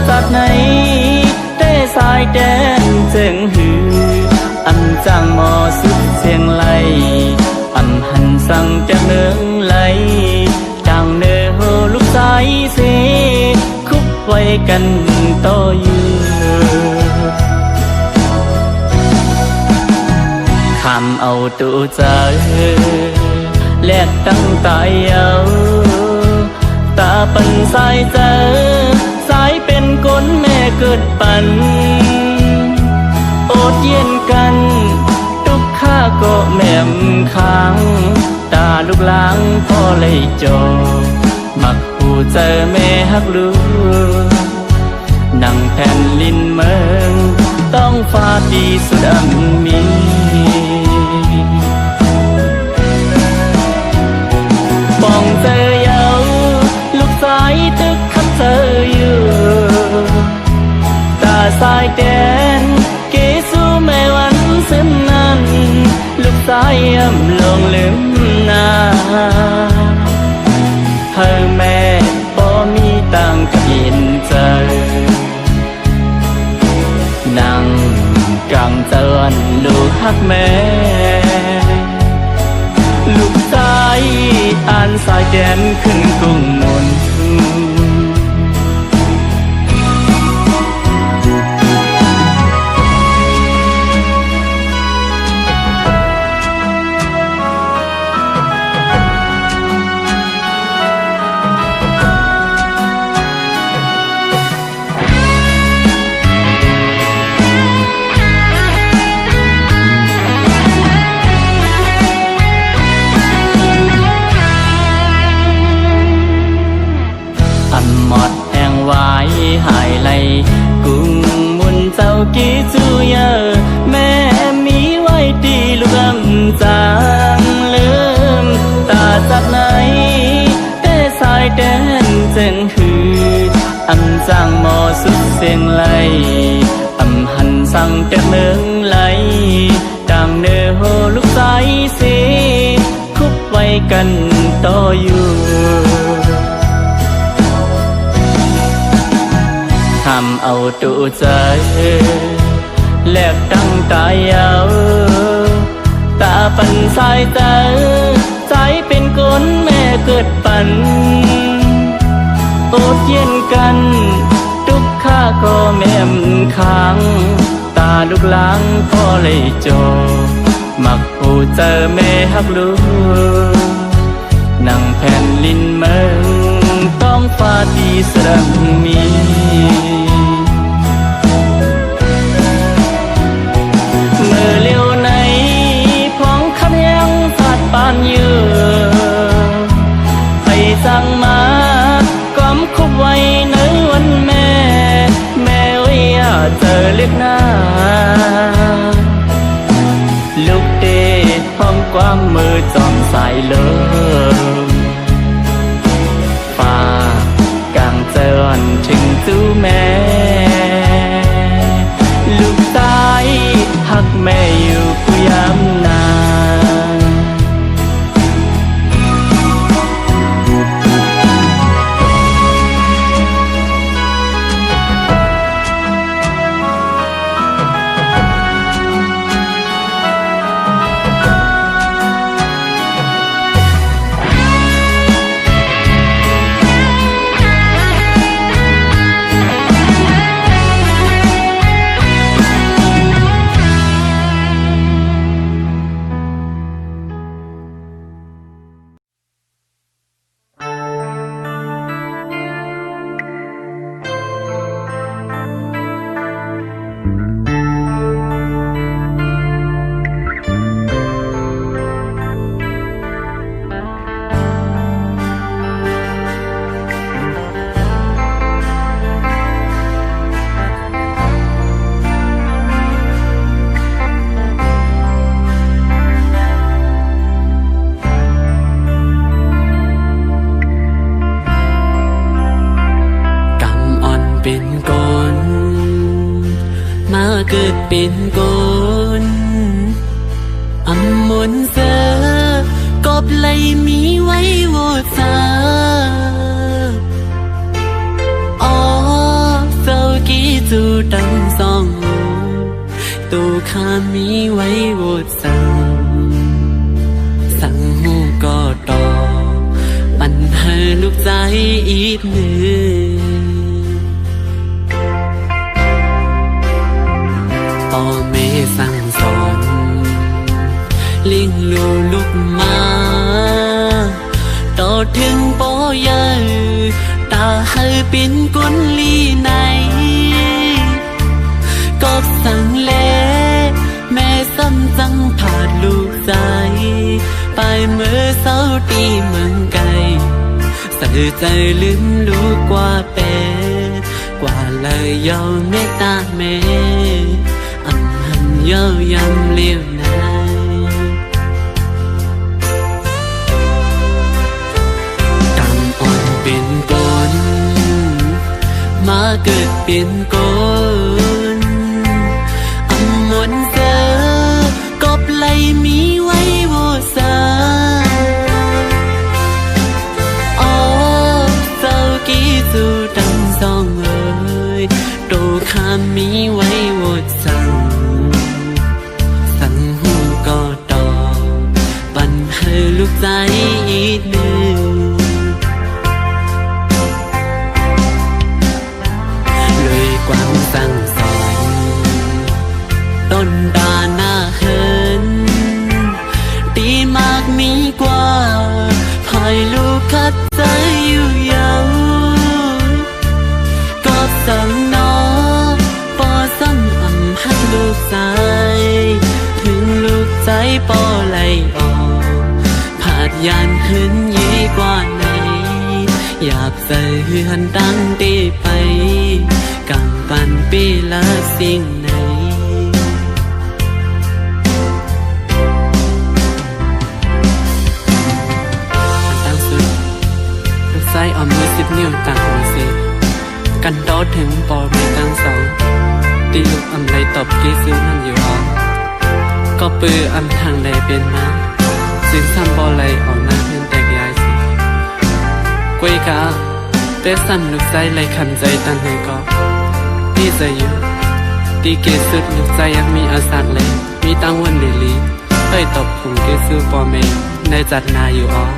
จากไหนได้สายแดนเจิงหืออันจางหมอสุดเสียงไหลอันหันสั่งแต่เมืองไหลดังเนื้อโหลูกสายเสคุบไว้กันต่ออยู่คำเอาตัวใจแลกตั้งตายเอาตาปันสายเจอสายเป็นก้นแม่เกิดปันโอดเย็นกันทุกข้าก็แม่มค้างตาลูกล้างพ่อเลยจอมักผู้เจอแม่ฮักลูกนั่งแผ่นลินเมืองต้องฟ้าดีสุดอันมีป้องเจอเยาลูกสายตึกคัดเจออยู่ตาสายแดนเกสู่แม่วันเส้นนั้นลูกสายย่ำลงลืมนาเธอแม่บ่มีตังกินเจอนั่งกลางเตือนลูกฮักแม่ลูกสายอ่านสายแดนขึ้นกรุงมนหายไหลกุ้งมุนเจ้ากี่จูเยอแม่มีไว้ดีลูกจางลืมตาจากไหนแต่สายแดนเจิงหืออำจางหมอสุดเสียงไหลอำหันสั่งแต่เมืองไหลดังเนื้อโหลูกสายเสคุบไว้กันต่ออยู่ทำเอาตัวใจแลกตั้งตายเอาตาปันสายเจอใจเป็นก้นแม่เกิดปันโอดเย็นกันทุกข้าก็แม่มค้างตาลูกล้างพ่อเลยโจมักผู้เจอแม่ฮักลูกนั่งแผ่นลินเมืองต้องฟ้าดีสรังมีเมื่อเลี้ยวในพ้องคันยังสาดปานเยือไปสั่งมาก้มคุบไว้ในวันแม่แม่เอ้ยเจอเล็กหน้าลูกเดชพร้อมความมือจอมสายเลิมเตือนถึงจูแม่ลูกสายหักแม่อยู่ผู้ยามนานเกิดเป็นคนอำมนเสอกอบไหลมีไว้โวดสาอ๋อเศร้า ตั้งสองหูตัวข้ามีไว้โหวดสั่งหูก็ต่อปัญหาลูกใจอีกหนึ่งพ่อแม่สั่งสอนเลี้ยงลูกมาต่อถึงปอยาตาให้เป็นกุนลีไหนก็สั่งแลแม่ซ้ำจังผ่าดลูกใจไปเมื่อเศร้าตีเมืองไกลใส่ใจลืมลูกกว่าเป็ดกว่าเลยยาวเมตตาแม่อำหันเย้ายำเลี้ยวนายกำอ่อนเป็นกลมาเกิดเป็นกลอำมนเจอกบไหลมีไว้โวสาอ๋อเจ้ากี่สู่ดังสองเอ่ยโตข้ามีไว้โวสั่งหูก็ต่อปันให้ลูกใจอีกหนึ่งเลยความสั่งสอนต้นตาหน้าเหินตีมากมีกว่าพายลูกคัดใจอยู่ยาวก็สั่งน้องปอซ้ำอ่ำหักลูกใจถึงลูกใจปอไหลออกผาดยานหึนยี่กว่าไหนหยาบใส่เฮือนตั้งตีไปกำปันปีละสิ่งไหนใส่ออมมือ10 นิ้วต่างหัวเสกันโดดถึงปอไม่ตั้งสองตีลูกอำไรตบกี้ซื้อมันอยู่ออกก็ปืออำทางใดเป็นมาสินซ้ำบอไหลออกหน้าเพื่อนแตกยายสิกวยกะเต้ซ้ำลูกใจไหลขันใจตันให้ก็พี่ใจอยู่ตีเกสุดลูกใจยังมีอาสักเลยมีตั้งวันเดลีเอ้ยตบผงเกซื้อปอเมย์ในจัดนาอยู่ออก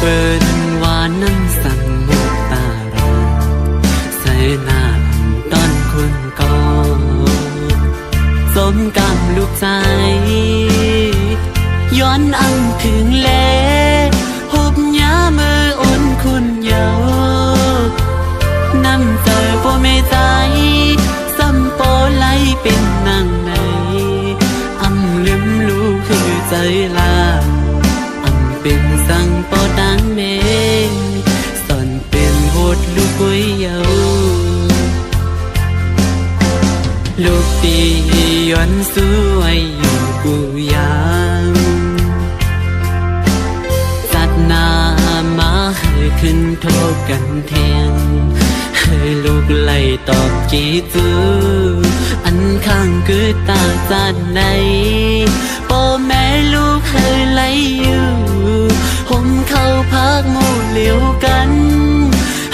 เปิดว่าน้ำสั่งมุกตาราใส่หน้าต้นคุณก็สมกำลูกใจย้อนอังถึงแลหุบยาเมื่ออ่อนคุณเยาว์น้ำใจพ่อแม่ใจซ้ำปอไหลเป็นนางในอำลืมลูกคือใจลาเป็นสั่งปอดังเมงสอนเป็นโหดลูกกุ้ยเยาลูกตีย้อนสวยอยู่กูยังจัดหน้ามาให้ขึ้นโทษกันเทียงให้ลูกไล่ตอบจีจูอันข้างคือตาจัดในพ่อแม่ลูกให้ไล่อยู่ผมเข้าพักหมู่เหลียวกัน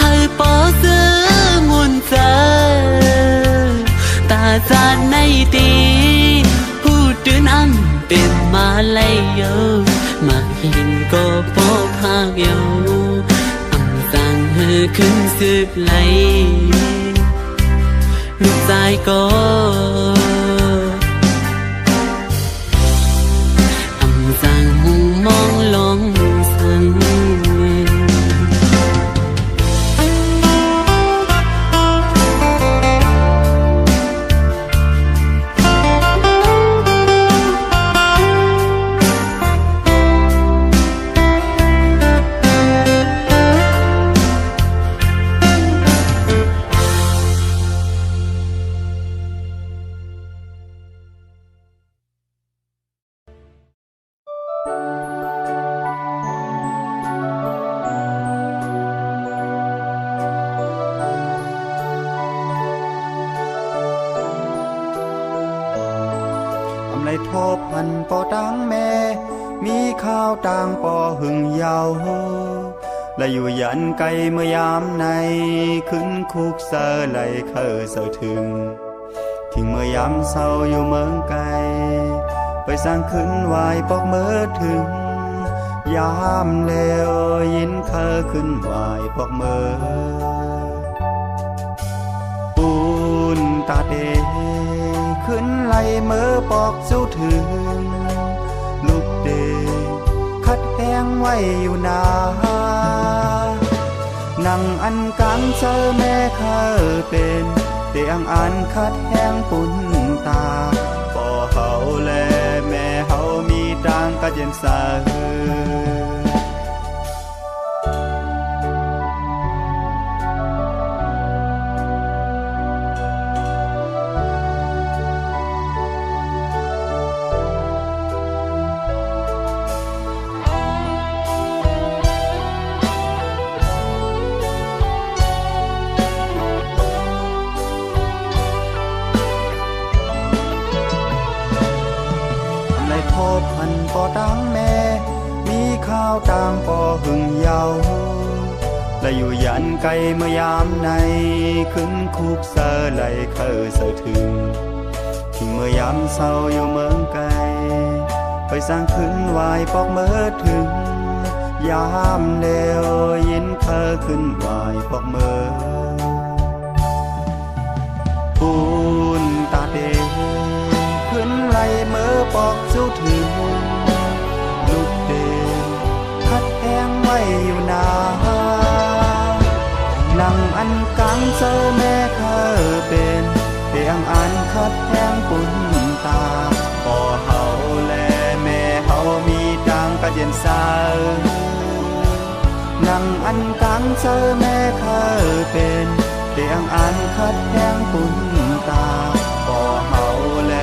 ให้ปอเสื้อมุนเจอตาจานในตีผู้ตื่นอันเป็นมาไล่เยามาหินก็ปอพากเยาอังสั่งให้ขึ้นสืบไหลลูกใจก็สั่งหูมองลงสั่งในทบพันปอตังแม่มีข้าวต่างปอหึงเยา และอยู่ยันไกลเมื่อยามในขึ้นคุกเสอไหลเคอเสอถึงทิ้งเมื่อยามเศร้าอยู่เมืองไกลไปสร้างขึ้นไหวปอกเมื่อถึงยามเลวยินเคอขึ้นไหวปอกเมื่อปูนตาเดขึ้นไหลเมื่อปอกสู้ถึงลูกเดคัดแห้งไว้อยู่นานั่งอันกลางเจอแม่เคอเป็นเตียงอันคัดแห้งปุ่นตาพอเฮาแลแม่เฮามีตังก็เย็นสาพบพันปอดังแม่มีข้าวตางปอหึงเยาและอยู่ยันไกลเมื่อยามในขึ้นคุกเสอไหลเคอเสอถึงทิ้งเมื่อยามเศร้าอยู่เมืองไกลไปสร้างขึ้นไหวปอกเมื่อถึงยามเลวยินเคอขึ้นไหวปอกเมื่อปูนตาเดขึ้นไหลเมื่อปอกสู้ถึงลูกเดคัดแห้งไว้อยู่นานั่งอันกลางเจอแม่เคอเป็นเตียงอันคัดแห้งปุ่นตาพอเฮาแลแม่เฮามีตังก็เย็นสานั่งอันกลางเจอแม่เคอเป็นเตียงอันคัดแห้งปุ่นตาพอเฮาแล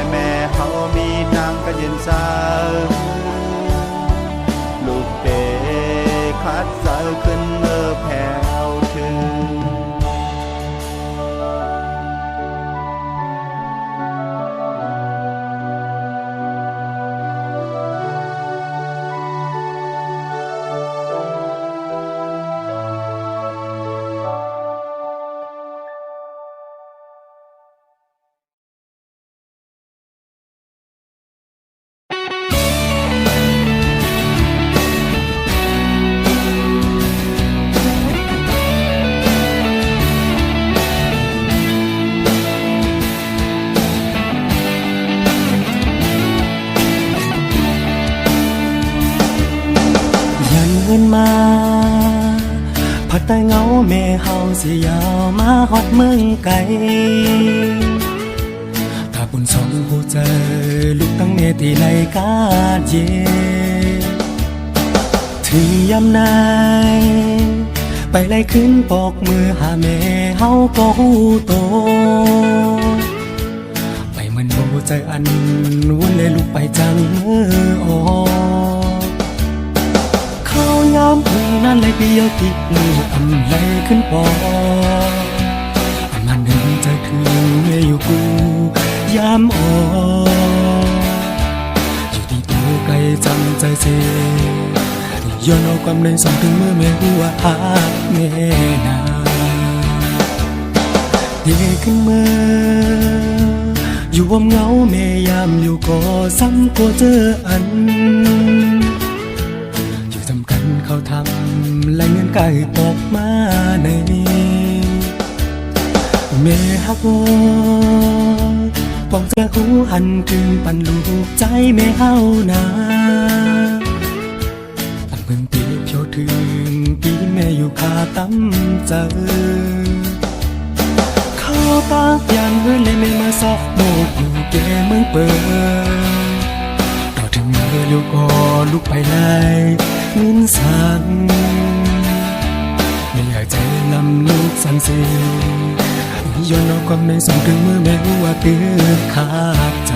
แม่เฮามีตังก็เย็นสาลูกเดคัดเสอขึ้นเมื่อแผ่วถึงเงินมาพัดแต่เงาแม่เฮาสิยาวมาฮอดเมืองไกลถ้าบุญสองผู้เจอลูกตั้งเนตีในกาดเยถึงยำนายไปไล่ขึ้นปอกมือหาแม่เฮาก็หูโตไปเหมือนโบใจอันวนเลยลูกไปจังมืออเขายามพึ่งนั้นเลยเดียวติดมืออำเลยขึ้นปออันมันหนึ่งใจถึงเมื่ออยู่กูยามอ่อนอยู่ที่ตัวไกลจำใจเสียย้อนเอาความในส่งถึงเมื่อแม่หัวหาแม่นาเด็กขึ้นเมื่ออยู่วมเงาแม่ยามอยู่ก็ซ้ำก็เจออันอยู่ทำกันเขาทำและเงินไก่ตกมาในแม่ฮักปองจะหูหันถึงปันลูกใจแม่เฮานาเพิ่งตีเพียวถึงปีแม่อยู่คาตั้มเจอเขาตากยันเฮือนเลยไม่มาซอกโมกอยู่แก่เมืองเปิดต่อถึงเมื่อลูกก็ลุกไปไล่เงินสั่งไม่อยากใจลำลูกสั่งเสียย้อนเอาความในส่งถึงเมื่อแม่ว่าเตือนขาดใจ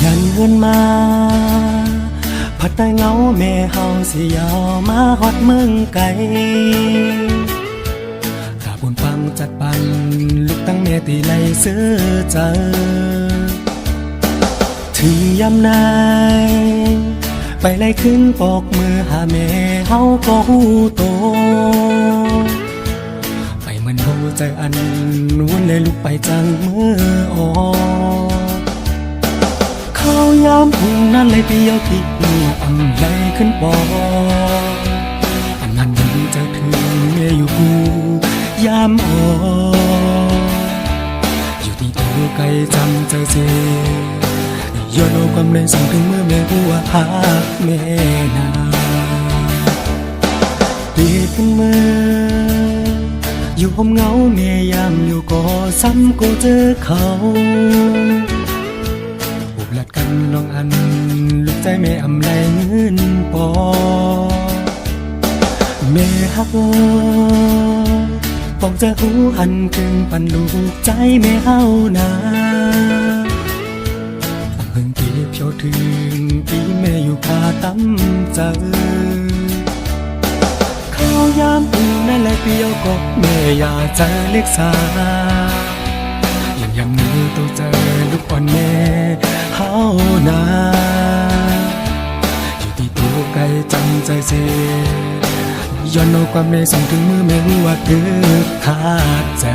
ยันเงินมา แม่เฮาสิยาวมาฮอดเมืองไกลถ้าบุญฟังจัดปันลูกตั้งแม่ตีไหลเสื้อเจอถึงยามนายไปไล่ขึ้นปอกมือหาแม่เฮาก็หูโตไปเหมือนหัวใจอันวนเลยลุกไปจังมือออกเข้ายามพุ่งนั้นเลยเปียวที่อำไล่ขึ้นปอกอันนั้นยังจะถึงแม่อยู่กูยามออกอยู่ที่ตัวไกลจำใจเจย้อนเอาความในส่งถึงเมื่อแม่หัวหาแม่นาเปียกขึ้นมืออยู่หอมเงาแม่ยามอยู่ก็ซ้ำก็เจอเขาปุบลัดกันลองอันลูกใจแม่อำไรเงินปอแม่ฮักปองจะหูหันกึ่งปันลูกใจแม่เฮานาเพิ่งเก็บเพียวถึงปีแม่อยู่คาตั้มเจอข้าวยามอุ่นนั่นแหละเปียวก็แม่อยากเจอเล็กสายังมือต้องเจอลูกอ่อนแม่เฮานาอยู่ที่ตัวไกลจำใจเสียย้อนเอาความในส่งถึงมือแม่หัวคือขาดใจ